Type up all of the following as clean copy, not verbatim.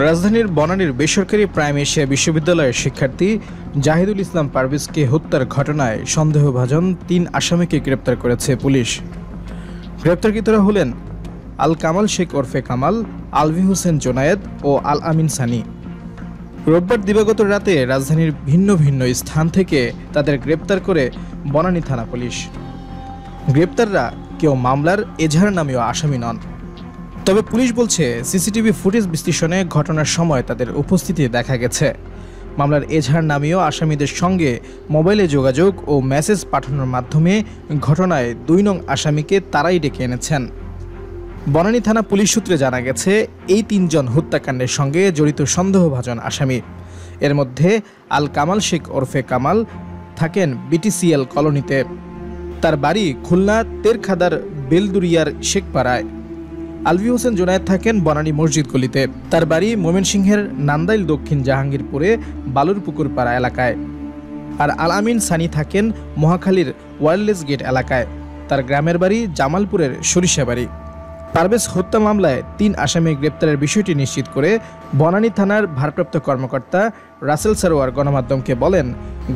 রাজধানীর বনানীর বেসরকারি prime Asia বিশ্ববিদ্যালয়ের শিক্ষার্থী জাহিদুল ইসলাম পারভেজকে হত্যার ঘটনায় সন্দেহভাজন ৩ আসামিকে গ্রেপ্তার করেছে পুলিশ। গ্রেপ্তারকৃতরা হলেন আল কামাল শেখ ওরফে কামাল, আলভি হোসেন জোনায়েদ ও আল আমিন সানি। রোববার দিবাগত রাতে রাজধানীর ভিন্ন ভিন্ন স্থান থেকে তাদের গ্রেপ্তার করে বনানী থানা পুলিশ। গ্রেপ্তাররা কেউ মামলার এজাহার নামীয় আসামি নন। তবে পুলিশ বলছে সিসিটিভি ফুটেজ বিশ্লেষণে ঘটনার সময় তাদের উপস্থিতি দেখা গেছে। মামলার এজাহার নামীয় আসামিদের সঙ্গে মোবাইলে যোগাযোগ ও মেসেজ পাঠানোর মাধ্যমে ঘটনায় ২ নং আসামিকে তারাই ডেকে এনেছেন। বনানী থানা পুলিশ সূত্রে জানা গেছে, এই ৩ জন হত্যাকাণ্ডের সঙ্গে জড়িত সন্দেহভাজন আসামি। এর মধ্যে আল কামাল শেখ ওরফে কামাল থাকেন বিটিসিএল কলোনিতে। তার বাড়ি খুলনা তেরখাদার বেলদুরিয়ার শেখপাড়ায়। আলভি হোসেন জোনায়েদ থাকেন বনানী মসজিদ গলিতে। তার বাড়ি ময়মনসিংহের নান্দাইল দক্ষিণ জাহাঙ্গীরপুরে বালুরপুকুর পাড়া এলাকায়। আর আল আমিন সানি থাকেন মহাখালীর ওয়্যারলেস গেট এলাকায়। তার গ্রামের বাড়ি জামালপুরের সরিষাবাড়ি। পারভেজ হত্যা মামলায় ৩ আসামি গ্রেপ্তারের বিষয়টি নিশ্চিত করে বনানী থানার ভারপ্রাপ্ত কর্মকর্তা রাসেল সারোয়ার গণমাধ্যমকে বলেন,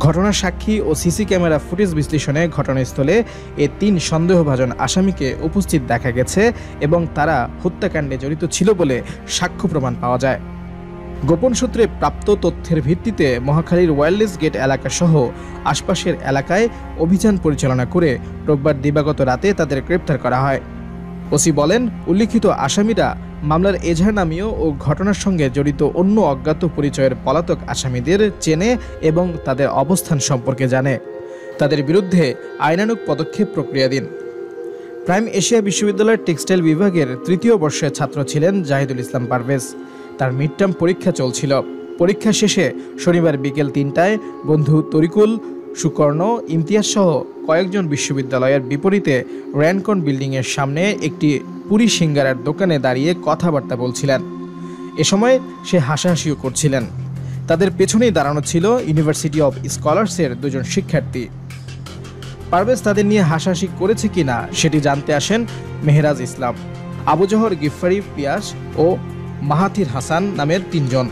ঘটনার সাক্ষী ও সিসি ক্যামেরা ফুটেজ বিশ্লেষণে ঘটনাস্থলে এই ৩ সন্দেহভাজন আসামিকে উপস্থিত দেখা গেছে এবং তারা হত্যাকাণ্ডে জড়িত ছিল বলে সাক্ষ্য প্রমাণ পাওয়া যায়। গোপন সূত্রে প্রাপ্ত তথ্যের ভিত্তিতে মহাখালীর ওয়্যারলেস গেট এলাকাসহ আশপাশের এলাকায় অভিযান পরিচালনা করে রোববার দিবাগত রাতে তাদের গ্রেপ্তার করা হয়। ওসি বলেন, উল্লিখিত আসামিরা মামলার এজাহার নামীয় ও ঘটনার সঙ্গে জড়িত অন্য অজ্ঞাত পরিচয়ের পলাতক আসামিদের চেনে এবং তাদের অবস্থান সম্পর্কে জানে। তাদের বিরুদ্ধে আইনানুগ পদক্ষেপ প্রক্রিয়াধীন। প্রাইম এশিয়া বিশ্ববিদ্যালয়ের টেক্সটাইল বিভাগের ৩য় বর্ষের ছাত্র ছিলেন জাহিদুল ইসলাম পারভেজ। তার মিড টার্ম পরীক্ষা চলছিল। পরীক্ষা শেষে শনিবার বিকেল ৩টায় বন্ধু তরিকুল, সুকর্ণ, ইমতিয়াজ সহ কয়েকজন বিশ্ববিদ্যালয়ের বিপরীতে র্যানকন বিল্ডিংয়ের সামনে একটি পুরি সিঙ্গারার দোকানে দাঁড়িয়ে কথাবার্তা বলছিলেন। এ সময় সে হাসাহাসিও করছিলেন। তাদের পেছনেই দাঁড়ানো ছিল ইউনিভার্সিটি অব স্কলার্সের ২ জন শিক্ষার্থী। পারভেজ তাদের নিয়ে হাসাহাসি করেছে কিনা সেটি জানতে আসেন মেহরাজ ইসলাম, আবু জহর গিফারি পিয়াস ও মাহাথির হাসান নামের ৩ জন।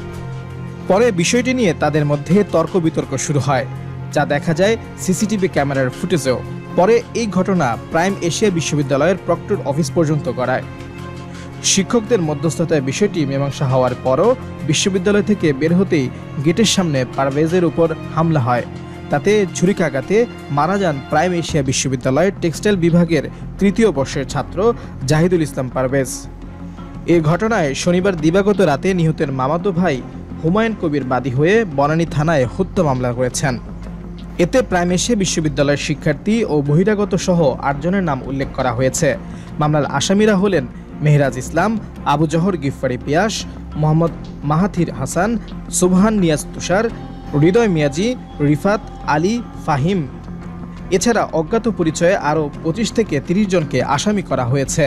পরে বিষয়টি নিয়ে তাদের মধ্যে তর্ক বিতর্ক শুরু হয়, যা দেখা যায় সিসিটিভি ক্যামেরার ফুটেজেও। পরে এই ঘটনা প্রাইম এশিয়া বিশ্ববিদ্যালয়ের প্রক্টর অফিস পর্যন্ত গড়ায়। শিক্ষকদের মধ্যস্থতায় বিষয়টি মীমাংসা হওয়ার পরও বিশ্ববিদ্যালয় থেকে বের হতেই গেটের সামনে পারভেজের উপর হামলা হয়। তাতে ছুরিকাঘাতে মারা যান প্রাইম এশিয়া বিশ্ববিদ্যালয়ের টেক্সটাইল বিভাগের ৩য় বর্ষের ছাত্র জাহিদুল ইসলাম পারভেজ। এ ঘটনায় শনিবার দিবাগত রাতে নিহতের মামাতো ভাই হুমায়ুন কবির বাদী হয়ে বনানী থানায় হত্যা মামলা করেছেন। এতে প্রাইম এশিয়া বিশ্ববিদ্যালয়ের শিক্ষার্থী ও বহিরাগত সহ ৮ জনের নাম উল্লেখ করা হয়েছে। মামলার আসামিরা হলেন মেহরাজ ইসলাম, আবু জহর গিফারি পিয়াস, মোহাম্মদ মাহাথির হাসান, সুবহান নিয়াজ তুষার, হৃদয় মিয়াজি, রিফাত আলী ফাহিম। এছাড়া অজ্ঞাত পরিচয়ে আরও ২৫ থেকে ৩০ জনকে আসামি করা হয়েছে।